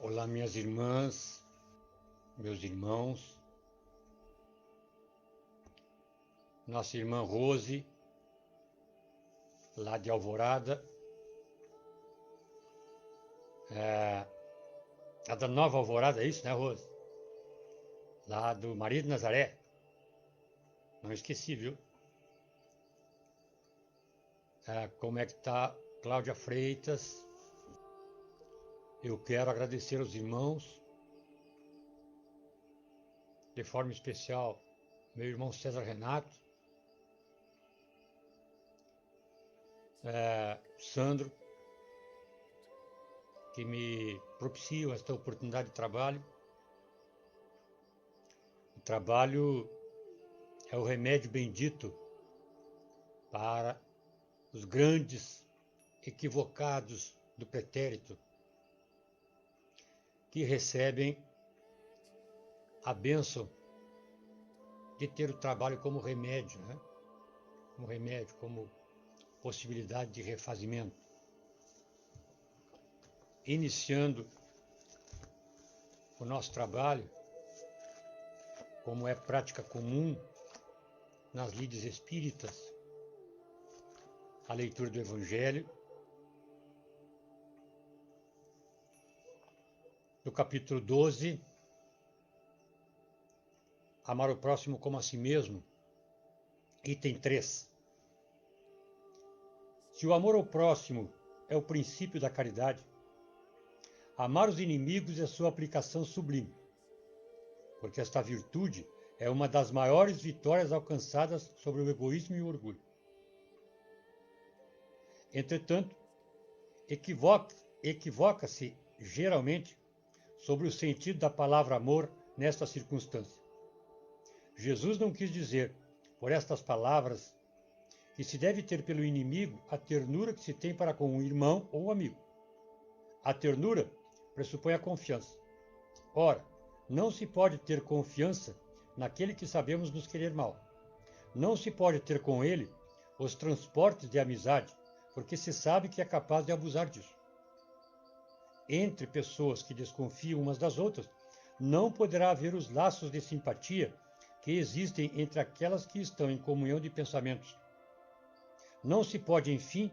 Olá, minhas irmãs, meus irmãos, nossa irmã Rose, lá de Alvorada, a da Nova Alvorada, é isso, né, Rose? Lá do Maria de Nazaré. Não esqueci, viu? Como é que tá Cláudia Freitas? Eu quero agradecer aos irmãos, de forma especial, meu irmão César Renato, Sandro, que me propiciam esta oportunidade de trabalho. O trabalho é o remédio bendito para os grandes equivocados do pretérito, que recebem a bênção de ter o trabalho como remédio, né? Como remédio, como possibilidade de refazimento. Iniciando o nosso trabalho, como é prática comum nas lides espíritas, a leitura do Evangelho, do capítulo 12, amar o próximo como a si mesmo, item 3. Se o amor ao próximo é o princípio da caridade, amar os inimigos é sua aplicação sublime, porque esta virtude é uma das maiores vitórias alcançadas sobre o egoísmo e o orgulho. Entretanto, equivoca-se geralmente sobre o sentido da palavra amor nesta circunstância. Jesus não quis dizer, por estas palavras, que se deve ter pelo inimigo a ternura que se tem para com um irmão ou amigo. A ternura pressupõe a confiança. Ora, não se pode ter confiança naquele que sabemos nos querer mal. Não se pode ter com ele os transportes de amizade, porque se sabe que é capaz de abusar disso. Entre pessoas que desconfiam umas das outras, não poderá haver os laços de simpatia que existem entre aquelas que estão em comunhão de pensamentos. Não se pode, enfim,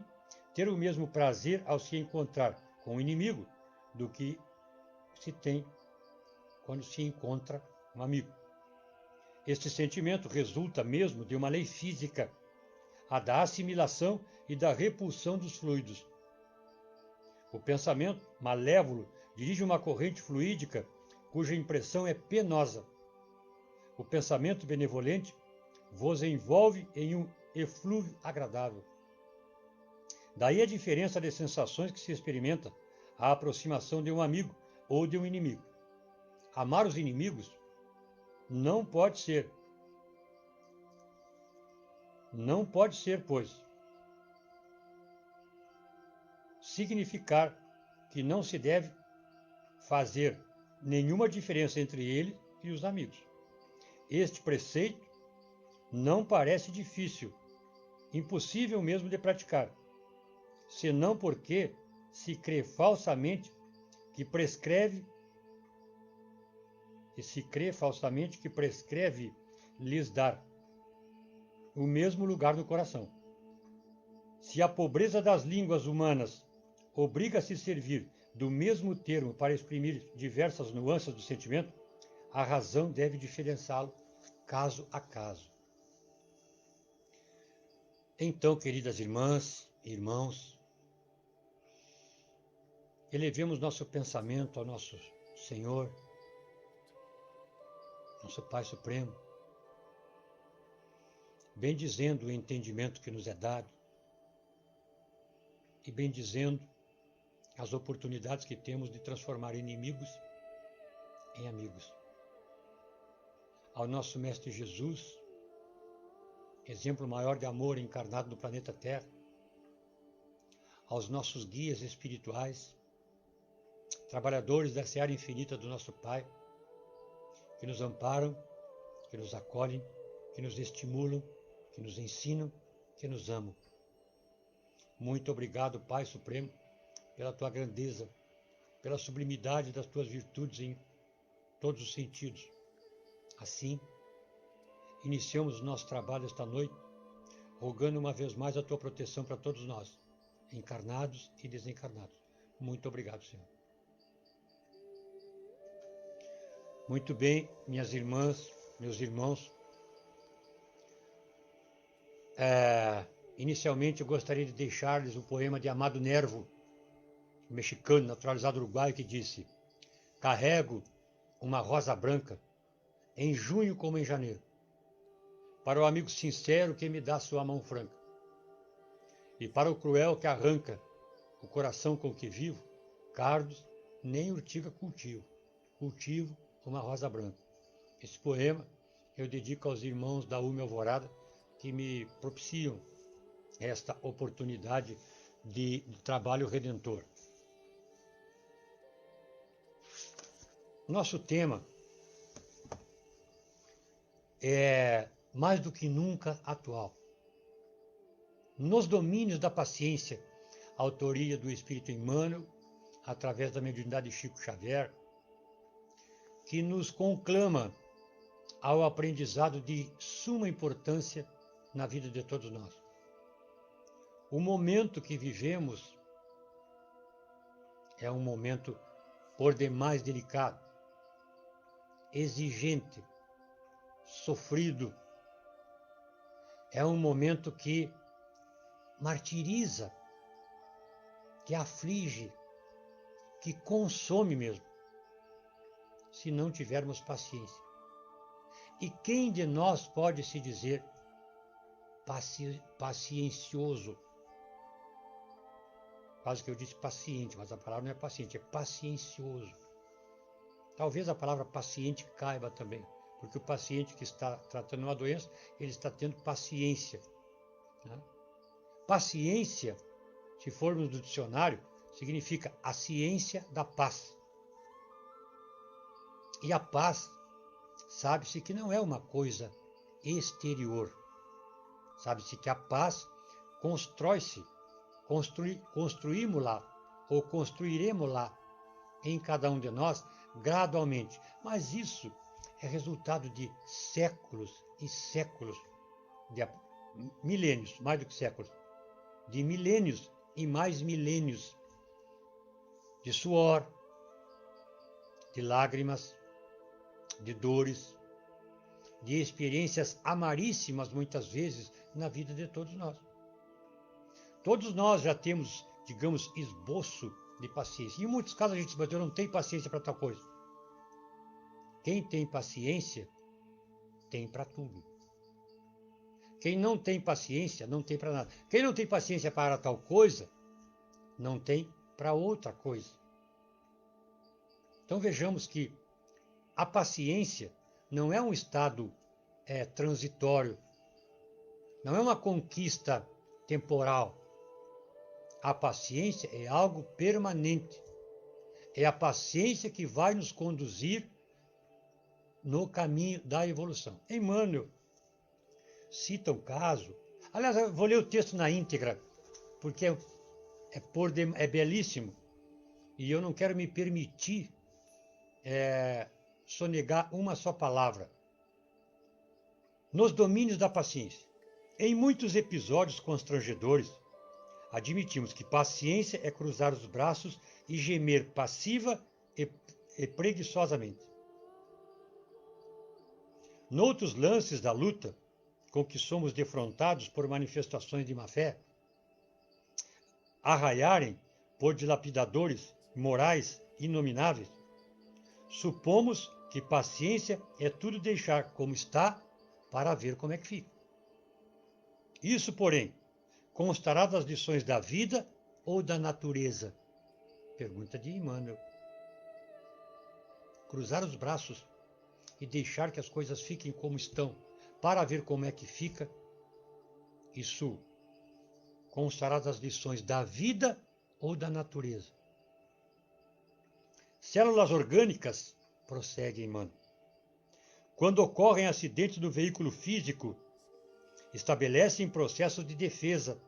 ter o mesmo prazer ao se encontrar com o inimigo do que se tem quando se encontra um amigo. Este sentimento resulta mesmo de uma lei física, a da assimilação e da repulsão dos fluidos. O pensamento malévolo dirige uma corrente fluídica cuja impressão é penosa. O pensamento benevolente vos envolve em um eflúvio agradável. Daí a diferença de sensações que se experimenta à aproximação de um amigo ou de um inimigo. Amar os inimigos não pode ser, pois, significar que não se deve fazer nenhuma diferença entre ele e os amigos. Este preceito não parece difícil, impossível mesmo de praticar, senão porque se crê falsamente que prescreve lhes dar o mesmo lugar no coração. Se a pobreza das línguas humanas obriga a se servir do mesmo termo para exprimir diversas nuances do sentimento, a razão deve diferenciá-lo caso a caso. Então, queridas irmãs e irmãos, elevemos nosso pensamento ao nosso Senhor, nosso Pai Supremo, bendizendo o entendimento que nos é dado e bendizendo as oportunidades que temos de transformar inimigos em amigos. Ao nosso Mestre Jesus, exemplo maior de amor encarnado no planeta Terra, aos nossos guias espirituais, trabalhadores da seara infinita do nosso Pai, que nos amparam, que nos acolhem, que nos estimulam, que nos ensinam, que nos amam. Muito obrigado, Pai Supremo, pela tua grandeza, pela sublimidade das tuas virtudes em todos os sentidos. Assim, iniciamos o nosso trabalho esta noite, rogando uma vez mais a tua proteção para todos nós, encarnados e desencarnados. Muito obrigado, Senhor. Muito bem, minhas irmãs, meus irmãos. Inicialmente eu gostaria de deixar-lhes o poema de Amado Nervo, mexicano, naturalizado uruguaio, que disse: carrego uma rosa branca, em junho como em janeiro, para o amigo sincero que me dá sua mão franca, e para o cruel que arranca o coração com que vivo, cardos nem urtiga cultivo uma rosa branca. Esse poema eu dedico aos irmãos da UME Alvorada que me propiciam esta oportunidade de trabalho redentor. Nosso tema é mais do que nunca atual. Nos domínios da paciência, autoria do Espírito Emmanuel, através da mediunidade de Chico Xavier, que nos conclama ao aprendizado de suma importância na vida de todos nós. O momento que vivemos é um momento por demais delicado, exigente, sofrido. É um momento que martiriza, que aflige, que consome mesmo, se não tivermos paciência. E quem de nós pode se dizer paciencioso? Quase que eu disse paciente, mas a palavra não é paciente, é paciencioso. Talvez a palavra paciente caiba também, porque o paciente que está tratando uma doença, ele está tendo paciência, né? Paciência, se formos do dicionário, significa a ciência da paz. E a paz, sabe-se que não é uma coisa exterior. Sabe-se que a paz constrói-se, construímos-la ou construiremos-la em cada um de nós gradualmente. Mas isso é resultado de séculos e séculos, de milênios, mais do que séculos, de milênios e mais milênios de suor, de lágrimas, de dores, de experiências amaríssimas, muitas vezes, na vida de todos nós. Todos nós já temos, digamos, esboço de paciência. Em muitos casos a gente diz, mas eu não tenho paciência para tal coisa. Quem tem paciência, tem para tudo. Quem não tem paciência, não tem para nada. Quem não tem paciência para tal coisa, não tem para outra coisa. Então vejamos que a paciência não é um estado transitório, não é uma conquista temporal. A paciência é algo permanente. É a paciência que vai nos conduzir no caminho da evolução. Emmanuel cita um caso. Aliás, eu vou ler o texto na íntegra, porque é belíssimo. E eu não quero me permitir sonegar uma só palavra. Nos domínios da paciência. Em muitos episódios constrangedores, admitimos que paciência é cruzar os braços e gemer passiva e preguiçosamente. Noutros lances da luta, com que somos defrontados por manifestações de má-fé, arraiarem por dilapidadores morais inomináveis, supomos que paciência é tudo deixar como está para ver como é que fica. Isso, porém, constará das lições da vida ou da natureza? Pergunta de Emmanuel. Cruzar os braços e deixar que as coisas fiquem como estão para ver como é que fica, isso constará das lições da vida ou da natureza? Células orgânicas, prossegue Emmanuel, quando ocorrem acidentes no veículo físico, estabelecem processos de defesa,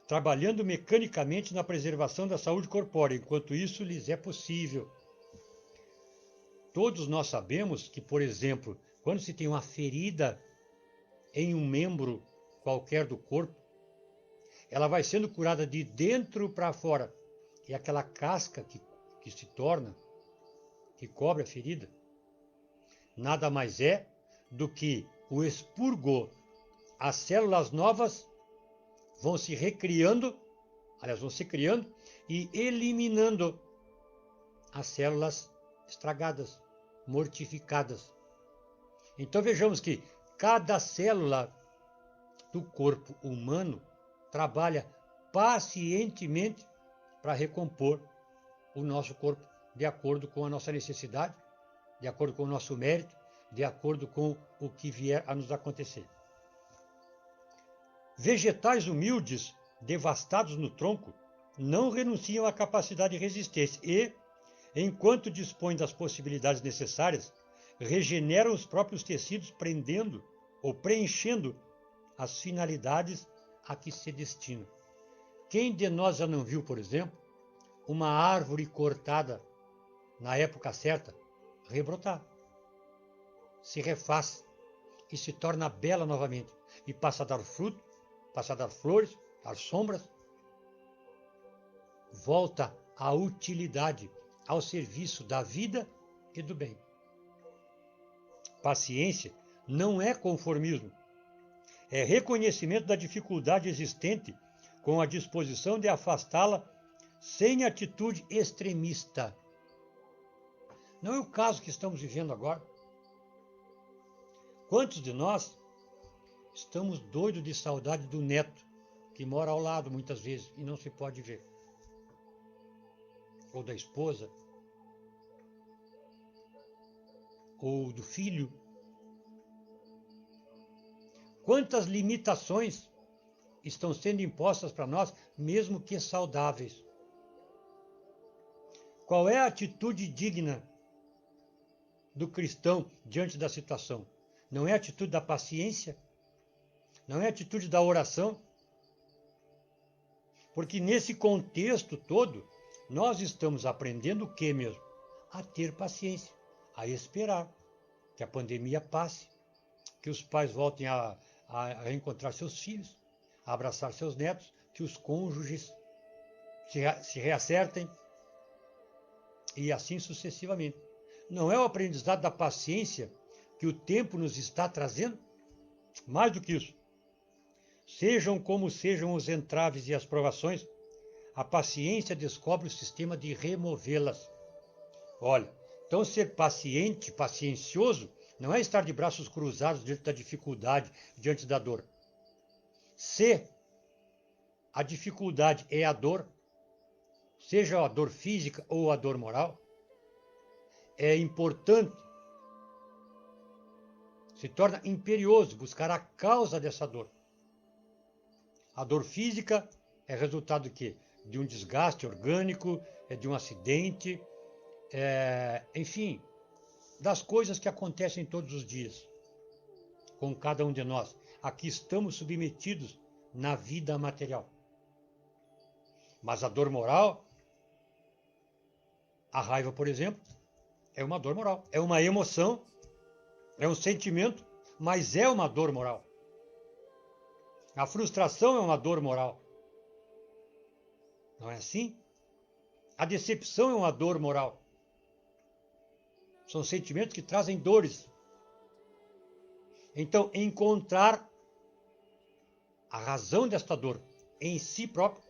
trabalhando mecanicamente na preservação da saúde corpórea, enquanto isso lhes é possível. Todos nós sabemos que, por exemplo, quando se tem uma ferida em um membro qualquer do corpo, ela vai sendo curada de dentro para fora. E aquela casca que se torna, que cobre a ferida, nada mais é do que o expurgo. As células novas vão se recriando, aliás, vão se criando e eliminando as células estragadas, mortificadas. Então vejamos que cada célula do corpo humano trabalha pacientemente para recompor o nosso corpo de acordo com a nossa necessidade, de acordo com o nosso mérito, de acordo com o que vier a nos acontecer. Vegetais humildes, devastados no tronco, não renunciam à capacidade de resistência e, enquanto dispõem das possibilidades necessárias, regeneram os próprios tecidos, prendendo ou preenchendo as finalidades a que se destinam. Quem de nós já não viu, por exemplo, uma árvore cortada na época certa rebrotar, se refaz e se torna bela novamente e passa a dar fruto, passa a dar flores, dar sombras, volta à utilidade, ao serviço da vida e do bem. Paciência não é conformismo, é reconhecimento da dificuldade existente com a disposição de afastá-la sem atitude extremista. Não é o caso que estamos vivendo agora. Quantos de nós estamos doidos de saudade do neto, que mora ao lado muitas vezes e não se pode ver? Ou da esposa, ou do filho. Quantas limitações estão sendo impostas para nós, mesmo que saudáveis? Qual é a atitude digna do cristão diante da situação? Não é a atitude da paciência? Não é a atitude da oração? Porque nesse contexto todo, nós estamos aprendendo o que mesmo? A ter paciência, a esperar que a pandemia passe, que os pais voltem a reencontrar seus filhos, a abraçar seus netos, que os cônjuges se reacertem e assim sucessivamente. Não é o aprendizado da paciência que o tempo nos está trazendo? Mais do que isso. Sejam como sejam os entraves e as provações, a paciência descobre o sistema de removê-las. Olha, então ser paciente, paciencioso, não é estar de braços cruzados diante da dificuldade, diante da dor. Se a dificuldade é a dor, seja a dor física ou a dor moral, é importante, se torna imperioso buscar a causa dessa dor. A dor física é resultado de quê? De um desgaste orgânico, de um acidente, enfim, das coisas que acontecem todos os dias com cada um de nós. Aqui estamos submetidos na vida material. Mas a dor moral, a raiva, por exemplo, é uma dor moral. É uma emoção, é um sentimento, mas é uma dor moral. A frustração é uma dor moral. Não é assim? A decepção é uma dor moral. São sentimentos que trazem dores. Então, encontrar a razão desta dor em si próprio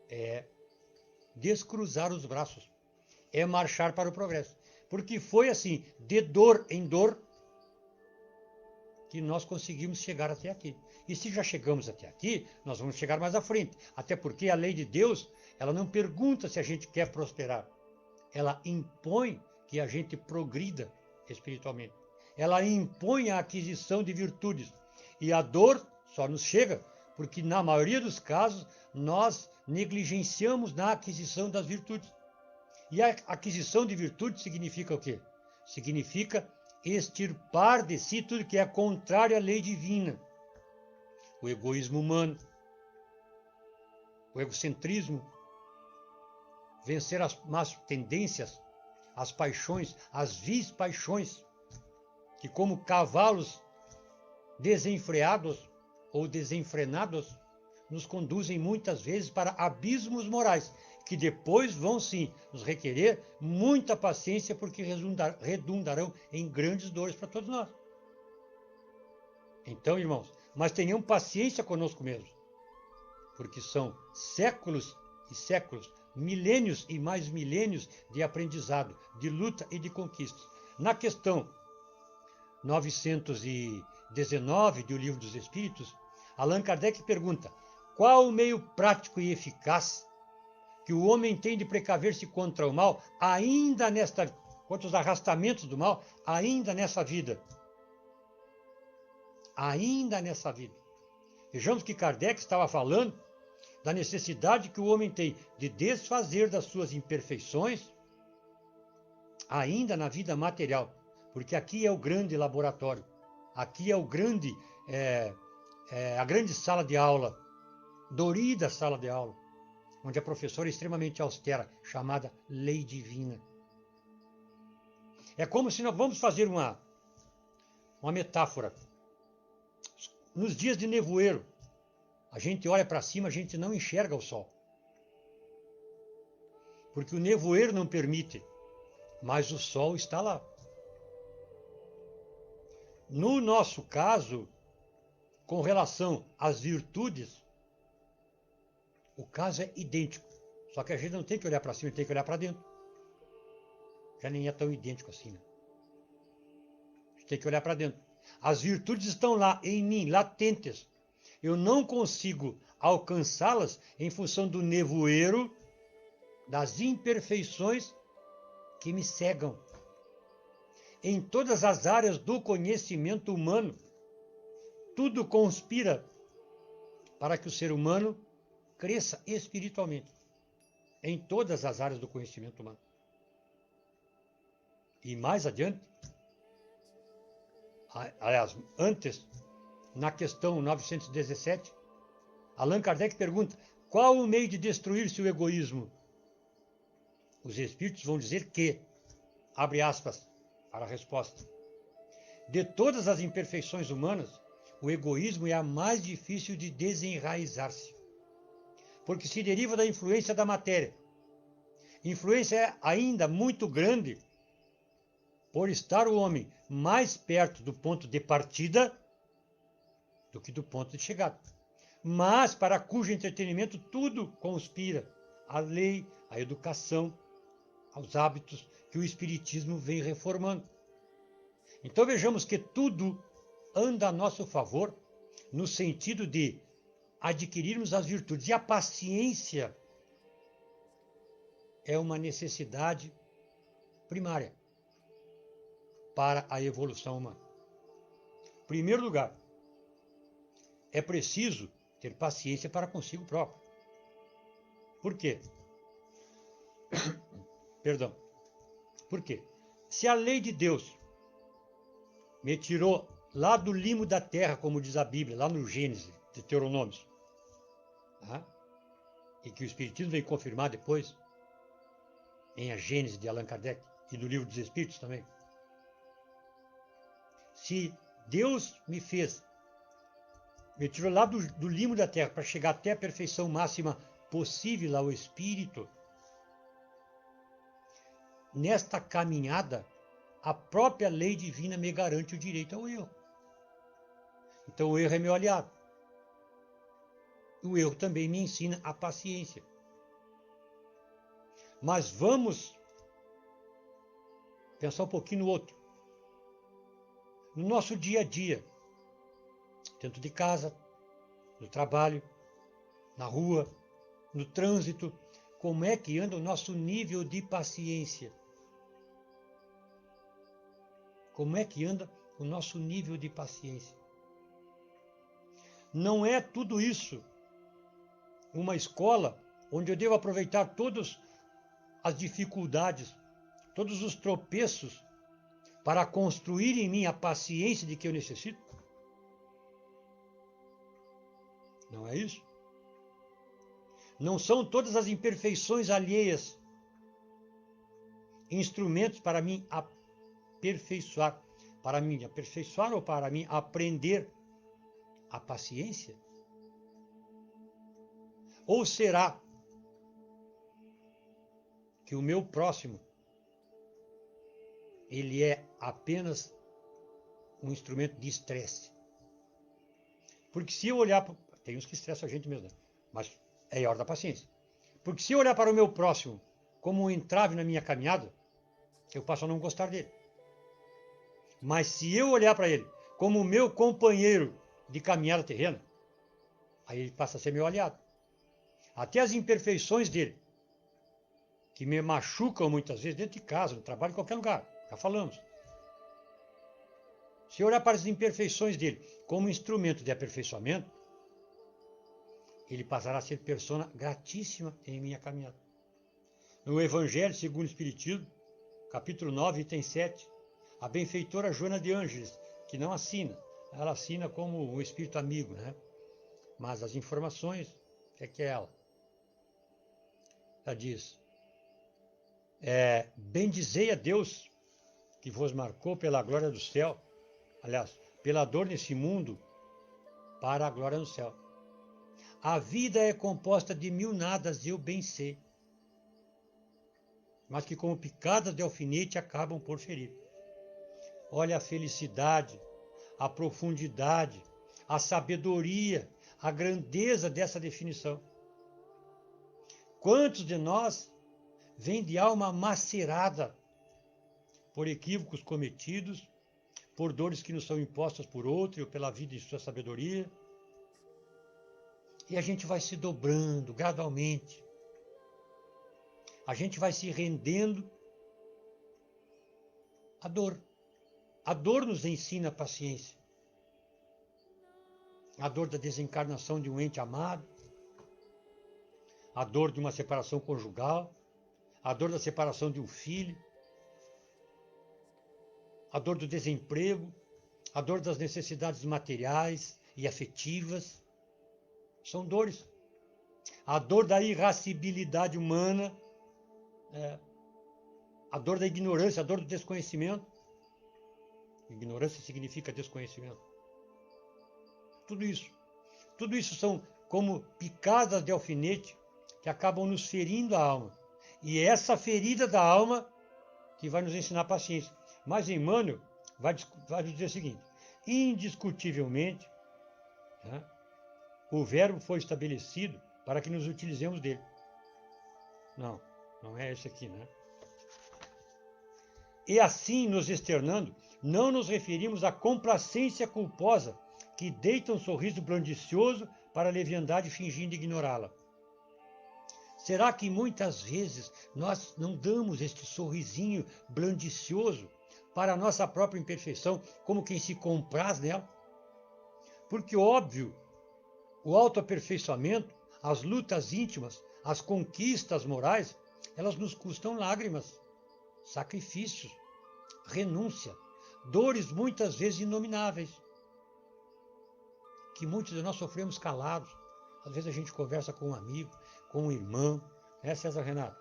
é descruzar os braços, é marchar para o progresso. Porque foi assim, de dor em dor, que nós conseguimos chegar até aqui. E se já chegamos até aqui, nós vamos chegar mais à frente. Até porque a lei de Deus, ela não pergunta se a gente quer prosperar. Ela impõe que a gente progrida espiritualmente. Ela impõe a aquisição de virtudes. E a dor só nos chega porque, na maioria dos casos, nós negligenciamos na aquisição das virtudes. E a aquisição de virtude significa o quê? Significa extirpar de si tudo que é contrário à lei divina. o egoísmo humano, o egocentrismo, vencer as más tendências, as paixões, as vis paixões, que como cavalos desenfreados ou desenfrenados, nos conduzem muitas vezes para abismos morais, que depois vão sim nos requerer muita paciência, porque redundarão em grandes dores para todos nós. Então, irmãos, mas tenham paciência conosco mesmos, porque são séculos e séculos, milênios e mais milênios de aprendizado, de luta e de conquistas. Na questão 919 do Livro dos Espíritos, Allan Kardec pergunta: qual o meio prático e eficaz que o homem tem de precaver-se contra o mal, contra os arrastamentos do mal, ainda nessa vida? Ainda nessa vida. Vejamos que Kardec estava falando da necessidade que o homem tem de desfazer das suas imperfeições, ainda na vida material, porque aqui é o grande laboratório, aqui é a grande sala de aula, dorida sala de aula, onde a professora é extremamente austera, chamada Lei Divina. É como se nós vamos fazer uma metáfora. Nos dias de nevoeiro, a gente olha para cima, a gente não enxerga o sol. Porque o nevoeiro não permite, mas o sol está lá. No nosso caso, com relação às virtudes, o caso é idêntico. Só que a gente não tem que olhar para cima, tem que olhar para dentro. Já nem é tão idêntico assim, né? A gente tem que olhar para dentro. As virtudes estão lá, em mim, latentes. Eu não consigo alcançá-las em função do nevoeiro, das imperfeições que me cegam. Em todas as áreas do conhecimento humano, tudo conspira para que o ser humano cresça espiritualmente. Em todas as áreas do conhecimento humano. E mais adiante, aliás, antes, na questão 917, Allan Kardec pergunta: qual o meio de destruir-se o egoísmo? Os espíritos vão dizer que, abre aspas para a resposta, de todas as imperfeições humanas, o egoísmo é a mais difícil de desenraizar-se, porque se deriva da influência da matéria. Influência ainda muito grande, por estar o homem mais perto do ponto de partida do que do ponto de chegada. Mas para cujo entretenimento tudo conspira, a lei, a educação, aos hábitos que o Espiritismo vem reformando. Então vejamos que tudo anda a nosso favor, no sentido de adquirirmos as virtudes. E a paciência é uma necessidade primária para a evolução humana. Em primeiro lugar, é preciso ter paciência para consigo próprio. Por quê? Perdão. Por quê? Se a lei de Deus me tirou lá do limo da terra, como diz a Bíblia, lá no Gênesis, de Deuteronômios, e que o Espiritismo veio confirmar depois, em A Gênese de Allan Kardec, e do Livro dos Espíritos também. Se Deus me tirou lá do limo da terra para chegar até a perfeição máxima possível ao Espírito, nesta caminhada, a própria lei divina me garante o direito ao erro. Então o erro é meu aliado. O erro também me ensina a paciência. Mas vamos pensar um pouquinho no outro. No nosso dia a dia, dentro de casa, no trabalho, na rua, no trânsito, como é que anda o nosso nível de paciência? Como é que anda o nosso nível de paciência? Não é tudo isso uma escola onde eu devo aproveitar todas as dificuldades, todos os tropeços, para construir em mim a paciência de que eu necessito? Não é isso? Não são todas as imperfeições alheias instrumentos para mim aperfeiçoar, ou para mim aprender a paciência? Ou será que o meu próximo ele é apenas um instrumento de estresse? Porque se eu olhar, tem uns que estressam a gente mesmo, né? Mas é a hora da paciência. Porque se eu olhar para o meu próximo como um entrave na minha caminhada, eu passo a não gostar dele. Mas se eu olhar para ele como o meu companheiro de caminhada terrena, aí ele passa a ser meu aliado. Até as imperfeições dele, que me machucam muitas vezes dentro de casa, no trabalho, em qualquer lugar, já falamos. Se eu olhar para as imperfeições dele como instrumento de aperfeiçoamento, ele passará a ser persona gratíssima em minha caminhada. No Evangelho segundo o Espiritismo, capítulo 9, item 7, a benfeitora Joana de Ângeles, que não assina, ela assina como um espírito amigo, né? Mas as informações é que é ela. Ela diz, bendizei a Deus que vos marcou pela glória do céu, aliás, pela dor nesse mundo, para a glória no céu. A vida é composta de mil nadas, eu bem sei, mas que como picadas de alfinete acabam por ferir. Olha a felicidade, a profundidade, a sabedoria, a grandeza dessa definição. Quantos de nós vêm de alma macerada por equívocos cometidos, por dores que nos são impostas por outro ou pela vida em sua sabedoria? E a gente vai se dobrando gradualmente. A gente vai se rendendo à dor. A dor nos ensina a paciência. A dor da desencarnação de um ente amado, a dor de uma separação conjugal, a dor da separação de um filho, a dor do desemprego, a dor das necessidades materiais e afetivas. São dores. A dor da irascibilidade humana, a dor da ignorância, a dor do desconhecimento. Ignorância significa desconhecimento. Tudo isso são como picadas de alfinete que acabam nos ferindo a alma. E é essa ferida da alma que vai nos ensinar paciência. Mas Emmanuel vai dizer o seguinte, indiscutivelmente, né, o verbo foi estabelecido para que nos utilizemos dele. Não é esse aqui, né? E assim, nos externando, não nos referimos à complacência culposa que deita um sorriso blandicioso para a leviandade fingindo ignorá-la. Será que muitas vezes nós não damos este sorrisinho blandicioso para a nossa própria imperfeição, como quem se compraz nela? Porque, óbvio, o autoaperfeiçoamento, as lutas íntimas, as conquistas morais, elas nos custam lágrimas, sacrifícios, renúncia, dores muitas vezes inomináveis, que muitos de nós sofremos calados. Às vezes a gente conversa com um amigo, com um irmão, né, César Renato?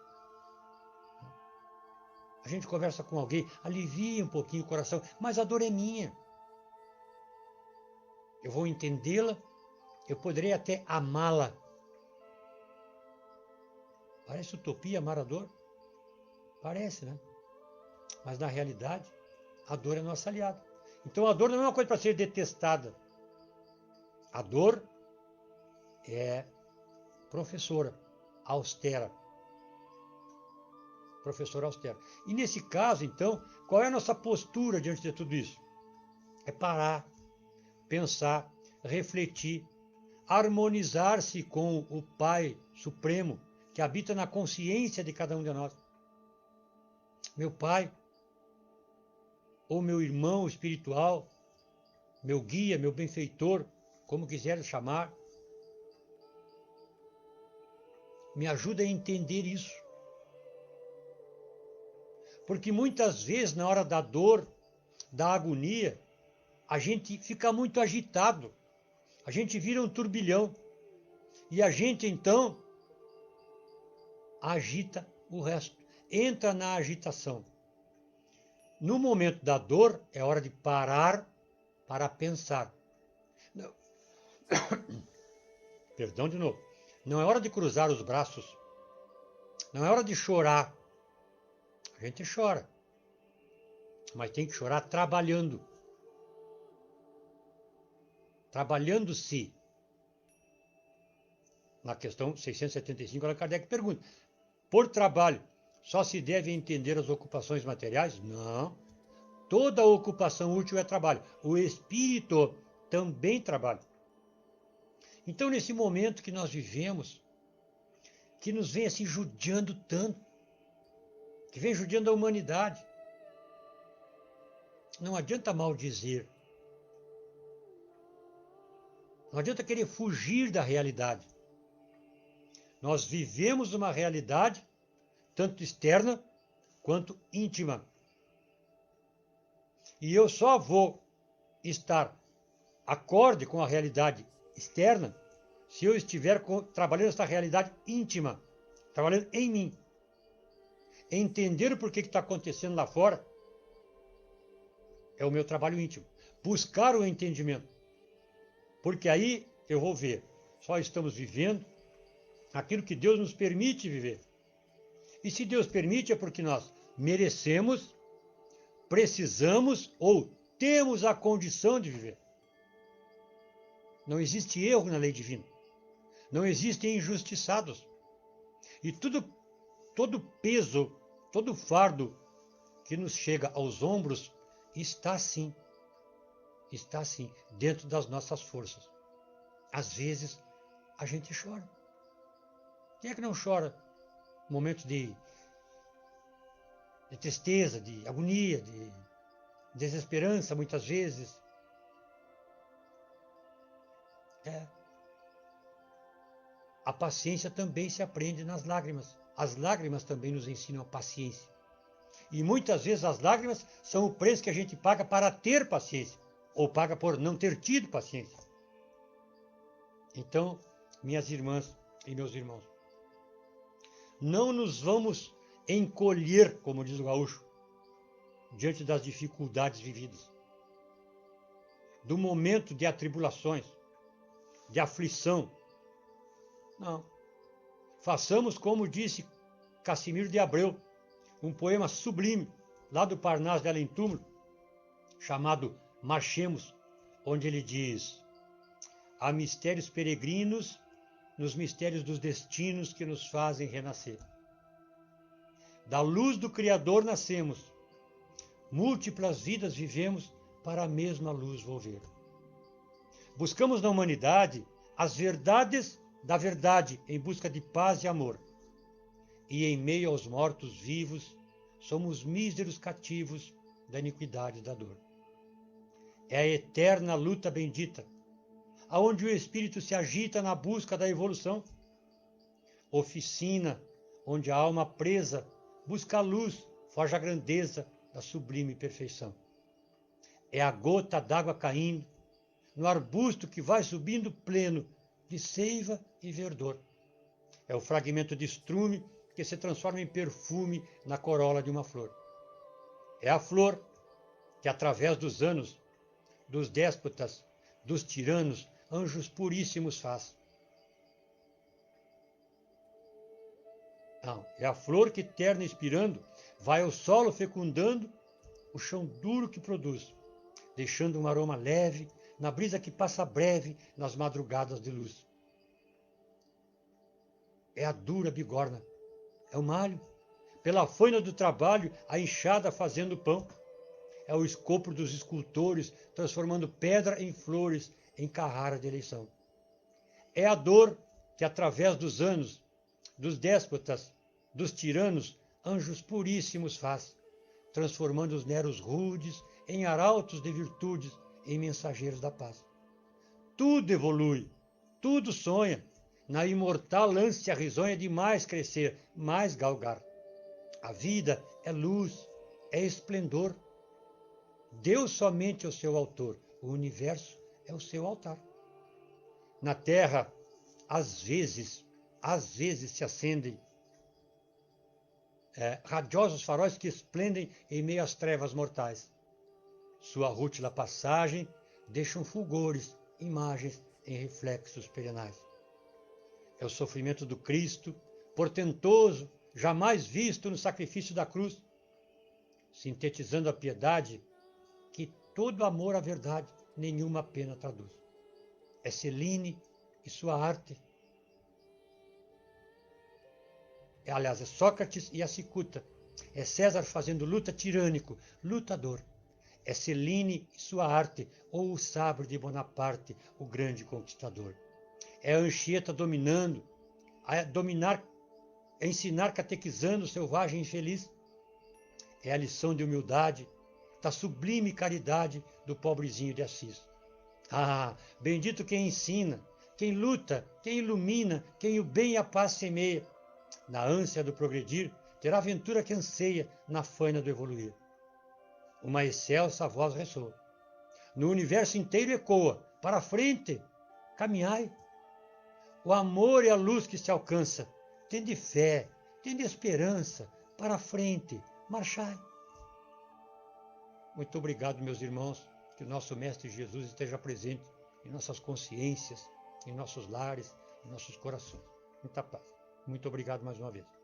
A gente conversa com alguém, alivia um pouquinho o coração, mas a dor é minha. Eu vou entendê-la, eu poderei até amá-la. Parece utopia amar a dor? Parece, né? Mas na realidade, a dor é nossa aliada. Então a dor não é uma coisa para ser detestada. A dor é professora, austera. Professora austera. E nesse caso, então, qual é a nossa postura diante de tudo isso? É parar, pensar, refletir, harmonizar-se com o Pai Supremo que habita na consciência de cada um de nós. Meu Pai, ou meu irmão espiritual, meu guia, meu benfeitor, como quiser chamar, me ajuda a entender isso. Porque muitas vezes, na hora da dor, da agonia, a gente fica muito agitado, a gente vira um turbilhão. E a gente, então, agita o resto. Entra na agitação. No momento da dor, é hora de parar para pensar. Não, perdão de novo. Não é hora de cruzar os braços. Não é hora de chorar. A gente chora. Mas tem que chorar trabalhando. Trabalhando-se. Na questão 675, Allan Kardec pergunta: por trabalho, só se deve entender as ocupações materiais? Não. Toda ocupação útil é trabalho. O espírito também trabalha. Então, nesse momento que nós vivemos, que nos vem assim judiando tanto, que vem judiando a humanidade, não adianta maldizer. Não adianta querer fugir da realidade. Nós vivemos uma realidade, tanto externa quanto íntima. E eu só vou estar acorde com a realidade externa se eu estiver trabalhando essa realidade íntima, trabalhando em mim. Entender o porquê que está acontecendo lá fora é o meu trabalho íntimo. Buscar o entendimento. Porque aí eu vou ver, só estamos vivendo aquilo que Deus nos permite viver. E se Deus permite é porque nós merecemos, precisamos ou temos a condição de viver. Não existe erro na lei divina. Não existem injustiçados. E todo peso, todo fardo que nos chega aos ombros está sim dentro das nossas forças. Às vezes a gente chora. Quem é que não chora? Momentos de tristeza, de agonia, de desesperança, muitas vezes. A paciência também se aprende nas lágrimas. As lágrimas também nos ensinam a paciência. E muitas vezes as lágrimas são o preço que a gente paga para ter paciência, ou paga por não ter tido paciência. Então, minhas irmãs e meus irmãos, não nos vamos encolher, como diz o gaúcho, diante das dificuldades vividas, do momento de atribulações, de aflição. Não. Façamos como disse Cassimiro de Abreu, um poema sublime, lá do Parnaso de Além Túmulo, chamado Marchemos, onde ele diz: há mistérios peregrinos nos mistérios dos destinos que nos fazem renascer. Da luz do Criador nascemos, múltiplas vidas vivemos para a mesma luz volver. Buscamos na humanidade as verdades da verdade em busca de paz e amor. E em meio aos mortos vivos, somos míseros cativos da iniquidade e da dor. É a eterna luta bendita, aonde o espírito se agita na busca da evolução. Oficina, onde a alma presa busca a luz, forja a grandeza da sublime perfeição. É a gota d'água caindo no arbusto que vai subindo pleno de seiva e verdor. É o fragmento de estrume que se transforma em perfume na corola de uma flor. É a flor que, através dos anos, dos déspotas, dos tiranos, anjos puríssimos faz. Não, é a flor que, terna inspirando, vai ao solo fecundando o chão duro que produz, deixando um aroma leve na brisa que passa breve nas madrugadas de luz. É a dura bigorna, é o malho, pela foina do trabalho, a enxada fazendo pão. É o escopo dos escultores, transformando pedra em flores, em carrara de eleição. É a dor que, através dos anos, dos déspotas, dos tiranos, anjos puríssimos faz, transformando os neros rudes em arautos de virtudes, em mensageiros da paz. Tudo evolui, tudo sonha, na imortal ânsia risonha de mais crescer, mais galgar. A vida é luz, é esplendor. Deus somente é o seu autor, o universo é o seu altar. Na terra, às vezes se acendem radiosos faróis que esplendem em meio às trevas mortais. Sua rútila passagem deixam fulgores, imagens em reflexos perenais. É o sofrimento do Cristo, portentoso, jamais visto no sacrifício da cruz, sintetizando a piedade que todo amor à verdade nenhuma pena traduz. É Celine e sua arte. Aliás, é Sócrates e a cicuta. É César fazendo luta tirânico, lutador. É Celine e sua arte, ou o sabre de Bonaparte, o grande conquistador. É a Anchieta dominando, a ensinar catequizando o selvagem infeliz. É a lição de humildade, da sublime caridade do pobrezinho de Assis. Ah, bendito quem ensina, quem luta, quem ilumina, quem o bem e a paz semeia. Na ânsia do progredir, terá aventura que anseia na faina do evoluir. Uma excelsa voz ressoa. No universo inteiro ecoa. Para a frente, caminhai. O amor e a luz que se alcança. Tende fé, tende esperança. Para a frente, marchai. Muito obrigado, meus irmãos. Que o nosso Mestre Jesus esteja presente em nossas consciências, em nossos lares, em nossos corações. Muita paz. Muito obrigado mais uma vez.